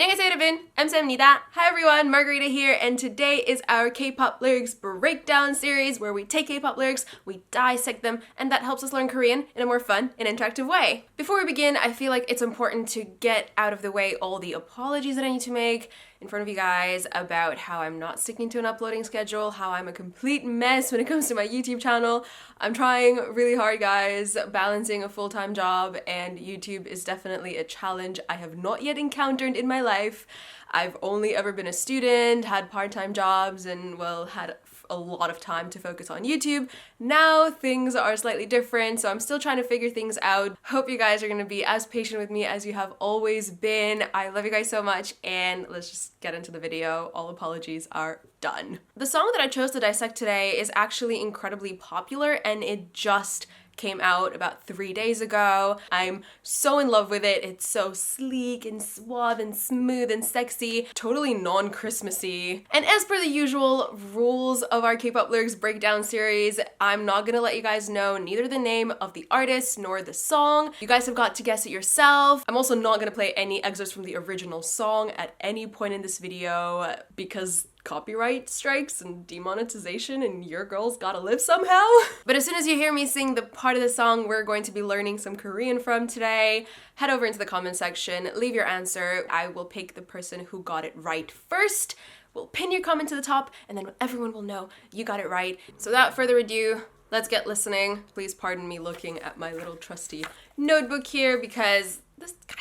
안녕하세요 여러분, Emsa입니다. Hi everyone, Margarita here, and today is our K-pop lyrics breakdown series where we take K-pop lyrics, we dissect them, and that helps us learn Korean in a more fun and interactive way. Before we begin, I feel like it's important to get out of the way all the apologies that I need to make in front of you guys about how I'm not sticking to an uploading schedule, how I'm a complete mess when it comes to my YouTube channel. I'm trying really hard, guys, balancing a full-time job, and YouTube is definitely a challenge I have not yet encountered in my life. I've only ever been a student, had part-time jobs, and well, had a lot of time to focus on YouTube. Now things are slightly different, so I'm still trying to figure things out. Hope you guys are gonna be as patient with me as you have always been. I love you guys so much, and let's just get into the video. All apologies are done. The song that I chose to dissect today is actually incredibly popular, and it just came out about 3 days ago. I'm so in love with it. It's so sleek and suave and smooth and sexy, totally non-Christmassy. And as per the usual rules of our K-pop lyrics breakdown series, I'm not gonna let you guys know neither the name of the artist nor the song. You guys have got to guess it yourself. I'm also not gonna play any excerpts from the original song at any point in this video because copyright strikes and demonetization, and your girl's gotta live somehow. But as soon as you hear me sing the part of the song we're going to be learning some Korean from today, head over into the comment section, leave your answer. I will pick the person who got it right first. We'll pin your comment to the top, and then everyone will know you got it right. So without further ado, let's get listening. Please pardon me looking at my little trusty notebook here because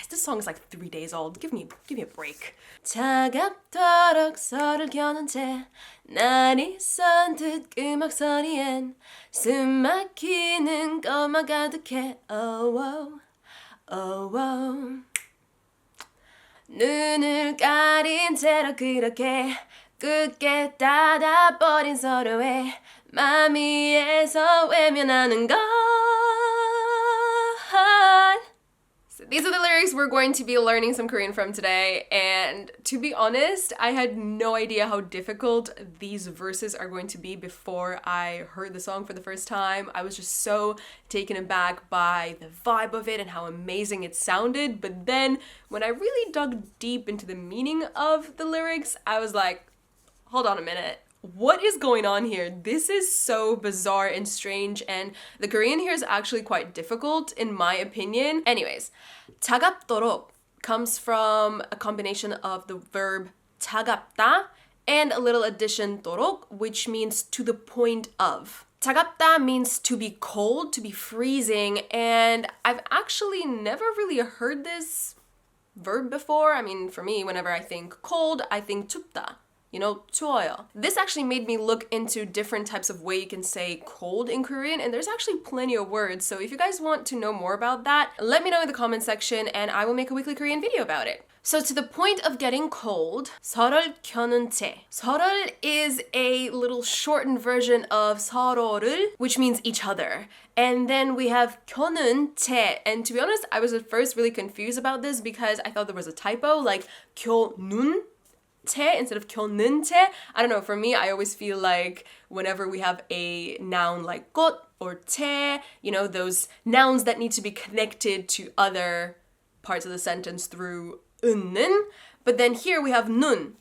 this song is like 3 days old. Give me a break. 차갑도록 서로를 겨눈 채 날이 선듯 그 목소리엔 숨 막히는 것만 가득해. Oh, oh, oh, oh. 눈을 가린 채로 그렇게 굳게 닫아버린 서로의 맘 위에서 외면하는 것. These are the lyrics we're going to be learning some Korean from today, and to be honest, I had no idea how difficult these verses are going to be before I heard the song for the first time. I was just so taken aback by the vibe of it and how amazing it sounded, but then when I really dug deep into the meaning of the lyrics, I was like, hold on a minute. What is going on here? This is so bizarre and strange, and the Korean here is actually quite difficult in my opinion. Anyways, 차갑도록 comes from a combination of the verb 차갑다 and a little addition 도록, which means to the point of. 차갑다 means to be cold, to be freezing, and I've actually never really heard this verb before. I mean, for me, whenever I think cold, I think 춥다. You know, 추워요. This actually made me look into different types of way you can say cold in Korean, and there's actually plenty of words. So if you guys want to know more about that, let me know in the comment section and I will make a weekly Korean video about it. So to the point of getting cold, 서로를 겨눈 채. 서로를 is a little shortened version of 서로를, which means each other. And then we have 겨눈 채. And to be honest, I was at first really confused about this because I thought there was a typo, like 겨눈 채 instead of 겨눈 채. I don't know, for me, I always feel like whenever we have a noun like 꽃 or 채, you know, those nouns that need to be connected to other parts of the sentence through 은는, but then here we have 눈.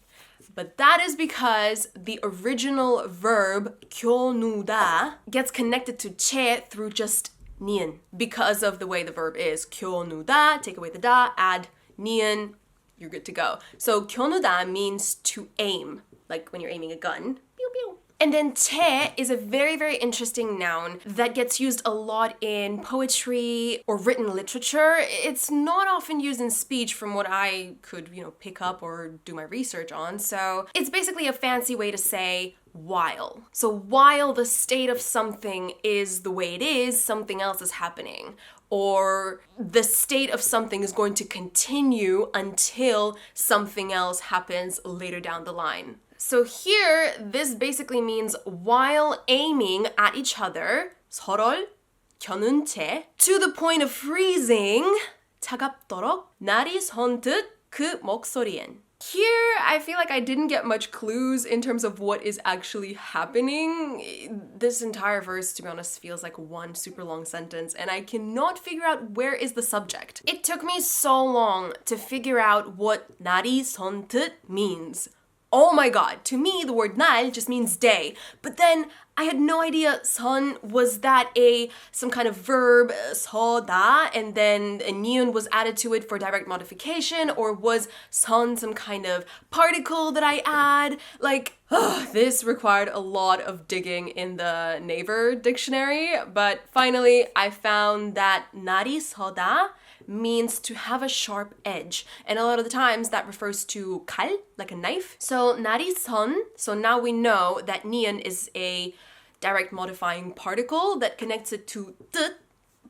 But that is because the original verb 겨누다 gets connected to 채 through just 니은 because of the way the verb is. 겨누다, take away the da, add 니은, you're good to go. So 겨누다 means to aim, like when you're aiming a gun. Pew, pew. And then 채 is a very, very interesting noun that gets used a lot in poetry or written literature. It's not often used in speech from what I could, pick up or do my research on. So it's basically a fancy way to say while. So while the state of something is the way it is, something else is happening. Or the state of something is going to continue until something else happens later down the line. So here, this basically means while aiming at each other, 서로를 겨눈 채, to the point of freezing, 차갑도록 날이 선듯 그 목소리엔. Here, I feel like I didn't get much clues in terms of what is actually happening. This entire verse, to be honest, feels like one super long sentence, and I cannot figure out where is the subject. It took me so long to figure out what 날이 선뜻 means. Oh my god, to me the word 날 just means day, but then I had no idea 선 was that some kind of verb, 서다, and then a niun was added to it for direct modification, or was 선 some kind of particle that I add? Like, this required a lot of digging in the Naver dictionary, but finally I found that 날이 서다 means to have a sharp edge, and a lot of the times that refers to 칼, like a knife. So 날이 선, so now we know that niun is a direct modifying particle that connects it to 뜻,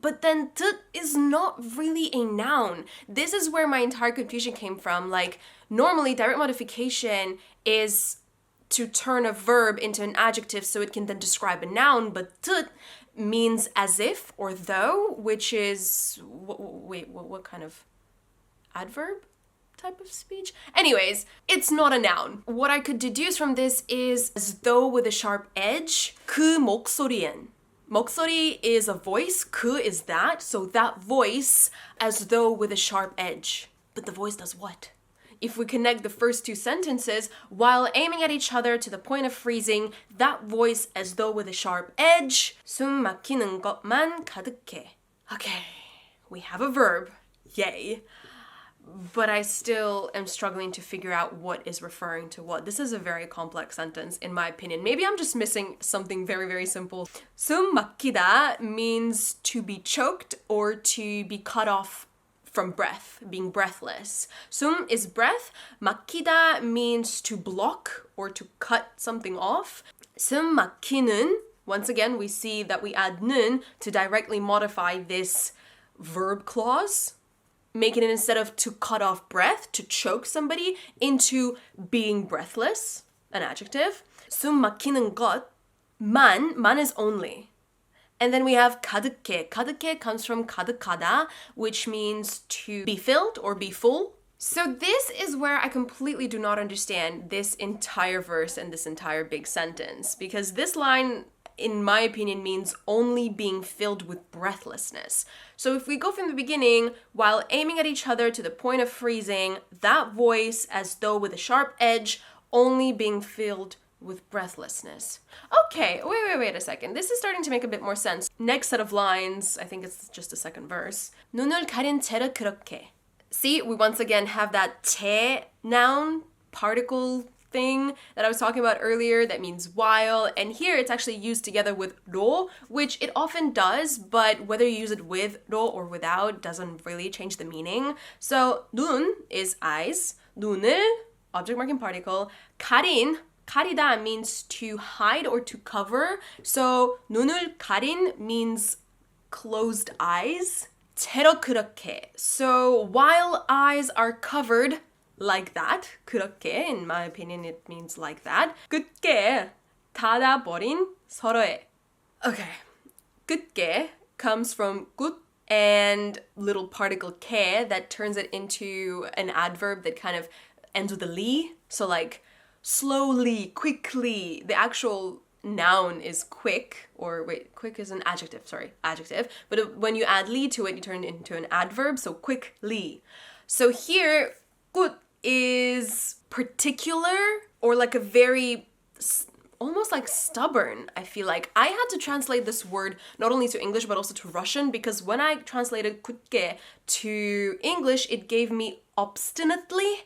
but then 뜻 is not really a noun. This is where my entire confusion came from. Like, normally direct modification is to turn a verb into an adjective so it can then describe a noun, but 뜻 means as if or though, which is, what kind of adverb type of speech? Anyways, it's not a noun. What I could deduce from this is as though with a sharp edge. 그 목소리엔. 목소리 is a voice, 그 is that, so that voice as though with a sharp edge. But the voice does what? If we connect the first two sentences, while aiming at each other to the point of freezing, that voice as though with a sharp edge, 숨 막히는 것만 가득해. Okay, we have a verb, yay. But I still am struggling to figure out what is referring to what. This is a very complex sentence, in my opinion. Maybe I'm just missing something very, very simple. 숨 막히다 means to be choked or to be cut off from breath, being breathless. 숨 is breath. 막히다 means to block or to cut something off. 숨 막히는, once again, we see that we add 는 to directly modify this verb clause, making it instead of to cut off breath, to choke somebody, into being breathless, an adjective. 숨 막히는 것, man is only. And then we have 가득해. 가득해 comes from 가득하다, which means to be filled or be full. So this is where I completely do not understand this entire verse and this entire big sentence, because this line, in my opinion, means only being filled with breathlessness. So if we go from the beginning, while aiming at each other to the point of freezing, that voice as though with a sharp edge, only being filled with breathlessness. Okay, wait a second. This is starting to make a bit more sense. Next set of lines, I think it's just the second verse. 눈을 가린 채로 그렇게. See, we once again have that 채 noun particle thing that I was talking about earlier that means while, and here it's actually used together with 로, which it often does, but whether you use it with 로 or without doesn't really change the meaning. So 눈 is eyes, 눈을, object marking particle, 가린, 가리다 means to hide or to cover. So 눈을 가린 means closed eyes. 채로 그렇게. So while eyes are covered like that, 그렇게, in my opinion, it means like that. 굳게 닫아버린 서로에. Okay, 굳게 comes from good and little particle 게 that turns it into an adverb that kind of ends with a li. So like slowly, quickly. The actual noun is quick, or wait, quick is an adjective, adjective. But when you add li to it, you turn it into an adverb, so quickly. So here, good is particular, or like a very, almost like stubborn, I feel like. I had to translate this word not only to English, but also to Russian, because when I translated 굳게 to English, it gave me obstinately.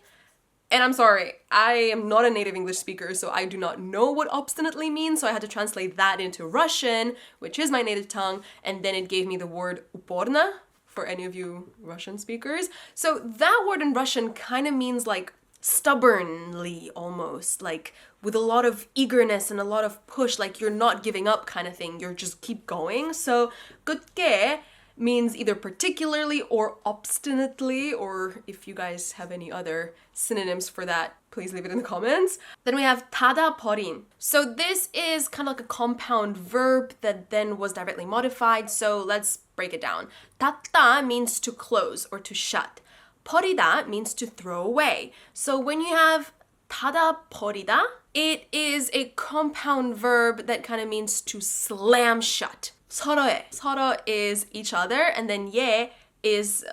And I'm sorry, I am not a native English speaker, so I do not know what obstinately means, so I had to translate that into Russian, which is my native tongue, and then it gave me the word uporna, for any of you Russian speakers. So that word in Russian kind of means like stubbornly almost, like with a lot of eagerness and a lot of push, like you're not giving up kind of thing, you're just keep going. So 굳게 means either particularly or obstinately, or if you guys have any other synonyms for that, please leave it in the comments. Then we have 닫아버린. So this is kind of like a compound verb that then was directly modified, so let's break it down. 닫다 means to close or to shut. 버리다 means to throw away. So when you have 닫아 버리다, it is a compound verb that kind of means to slam shut. 서로에. 서로 is each other, and then 예 is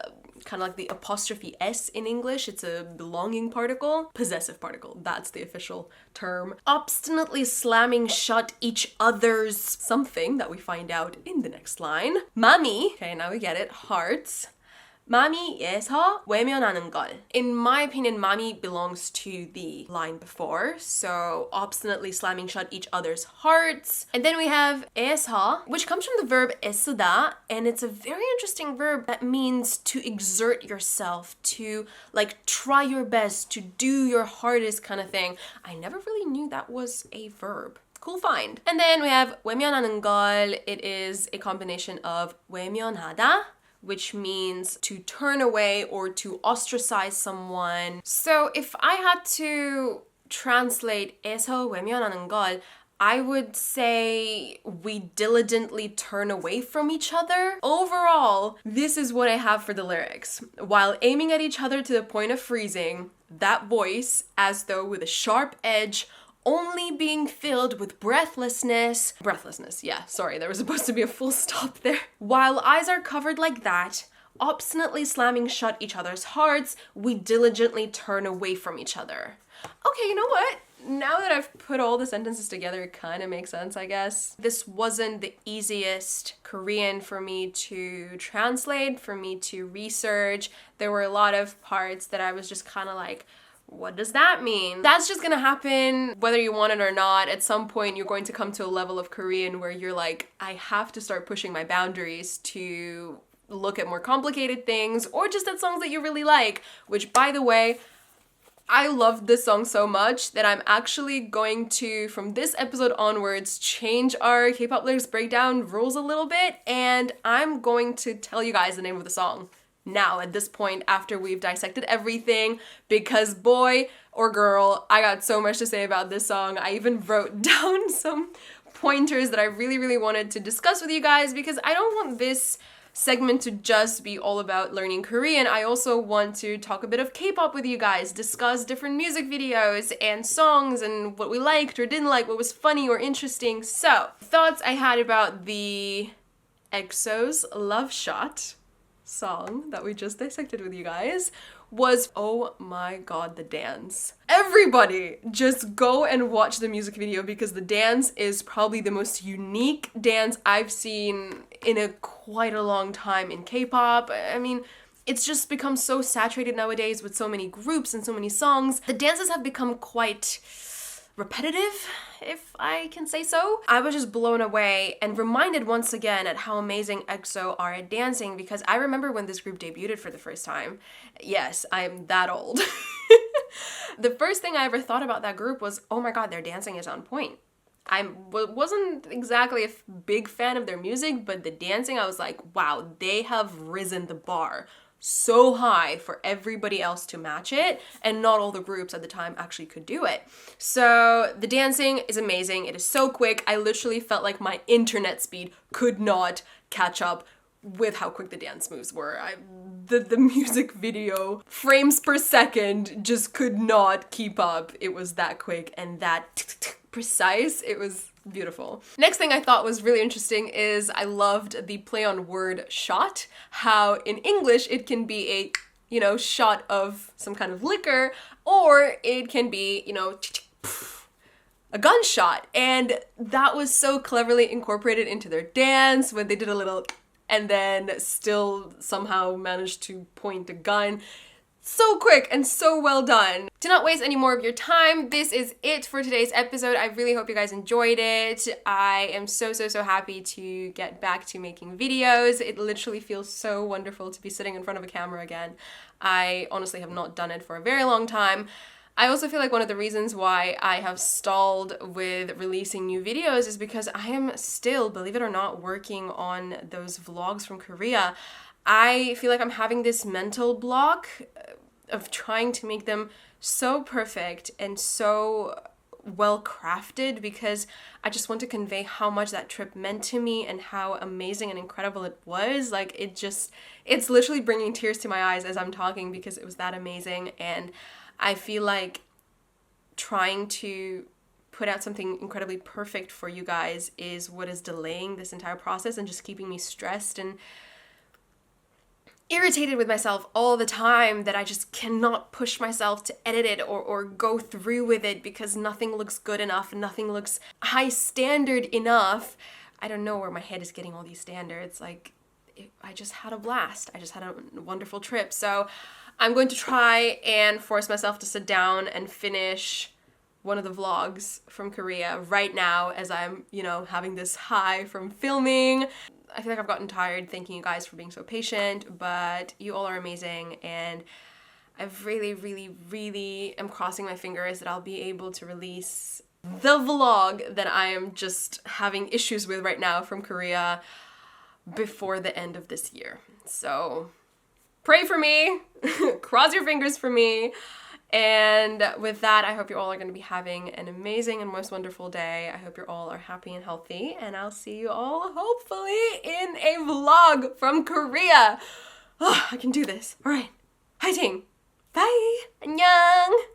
kind of like the apostrophe S in English. It's a belonging particle, possessive particle. That's the official term. Obstinately slamming shut each other's something that we find out in the next line. 마음이, okay, now we get it, hearts. 마음이에서 외면하는 걸. In my opinion, 마음이 belongs to the line before. So obstinately slamming shut each other's hearts. And then we have 에서, which comes from the verb 애쓰다. And it's a very interesting verb that means to exert yourself, to like try your best, to do your hardest kind of thing. I never really knew that was a verb. Cool find. And then we have 외면하는 걸. It is a combination of 외면하다, which means to turn away or to ostracize someone. So if I had to translate 에서 외면하는 걸, I would say we diligently turn away from each other. Overall, this is what I have for the lyrics. While aiming at each other to the point of freezing, that voice, as though with a sharp edge, only being filled with breathlessness, yeah, sorry, there was supposed to be a full stop there. While eyes are covered like that, obstinately slamming shut each other's hearts, we diligently turn away from each other. Okay, you know what? Now that I've put all the sentences together, it kind of makes sense, I guess. This wasn't the easiest Korean for me to translate, for me to research. There were a lot of parts that I was just kind of like, what does that mean? That's just gonna happen whether you want it or not. At some point, you're going to come to a level of Korean where you're like, I have to start pushing my boundaries to look at more complicated things or just at songs that you really like, which, by the way, I loved this song so much that I'm actually going to, from this episode onwards, change our K-pop lyrics breakdown rules a little bit, and I'm going to tell you guys the name of the song now at this point after we've dissected everything, because boy or girl, I got so much to say about this song. I even wrote down some pointers that I really wanted to discuss with you guys, because I don't want this segment to just be all about learning Korean. I also want to talk a bit of K-pop with you guys, discuss different music videos and songs and what we liked or didn't like, what was funny or interesting. So, thoughts I had about the EXO's Love Shot song that we just dissected with you guys was, oh my god, the dance. Everybody just go and watch the music video, because the dance is probably the most unique dance I've seen in a quite a long time in K-pop. I mean, it's just become so saturated nowadays with so many groups and so many songs. The dances have become quite repetitive, if I can say so. I was just blown away and reminded once again at how amazing EXO are at dancing, because I remember when this group debuted for the first time. Yes, I'm that old. The first thing I ever thought about that group was, oh my god, their dancing is on point. I wasn't exactly a big fan of their music, but the dancing, I was like, wow, they have risen the bar so high for everybody else to match it, and not all the groups at the time actually could do it. So the dancing is amazing. It is so quick. I literally felt like my internet speed could not catch up with how quick the dance moves were. The music video frames per second just could not keep up. It was that quick and that precise. It was beautiful. Next thing I thought was really interesting is I loved the play on word shot. How in English it can be a, shot of some kind of liquor, or it can be, a gunshot. And that was so cleverly incorporated into their dance when they did a little and then still somehow managed to point a gun. So quick and so well done. To not waste any more of your time, this is it for today's episode. I really hope you guys enjoyed it. I am so happy to get back to making videos. It literally feels so wonderful to be sitting in front of a camera again. I honestly have not done it for a very long time. I also feel like one of the reasons why I have stalled with releasing new videos is because I am still, believe it or not, working on those vlogs from Korea. I feel like I'm having this mental block of trying to make them so perfect and so well crafted because I just want to convey how much that trip meant to me and how amazing and incredible it was. Like it's literally bringing tears to my eyes as I'm talking because it was that amazing. And I feel like trying to put out something incredibly perfect for you guys is what is delaying this entire process and just keeping me stressed and irritated with myself all the time, that I just cannot push myself to edit it or go through with it because nothing looks good enough and nothing looks high standard enough. I don't know where my head is getting all these standards. Like, I just had a blast. I just had a wonderful trip. So I'm going to try and force myself to sit down and finish one of the vlogs from Korea right now as I'm, having this high from filming. I feel like I've gotten tired thanking you guys for being so patient, but you all are amazing, and I really, really, really am crossing my fingers that I'll be able to release the vlog that I am just having issues with right now from Korea before the end of this year. So pray for me, cross your fingers for me. And with that, I hope you all are going to be having an amazing and most wonderful day. I hope you all are happy and healthy, and I'll see you all hopefully in a vlog from Korea. Oh, I can do this. All right. 화이팅! Bye! 안녕!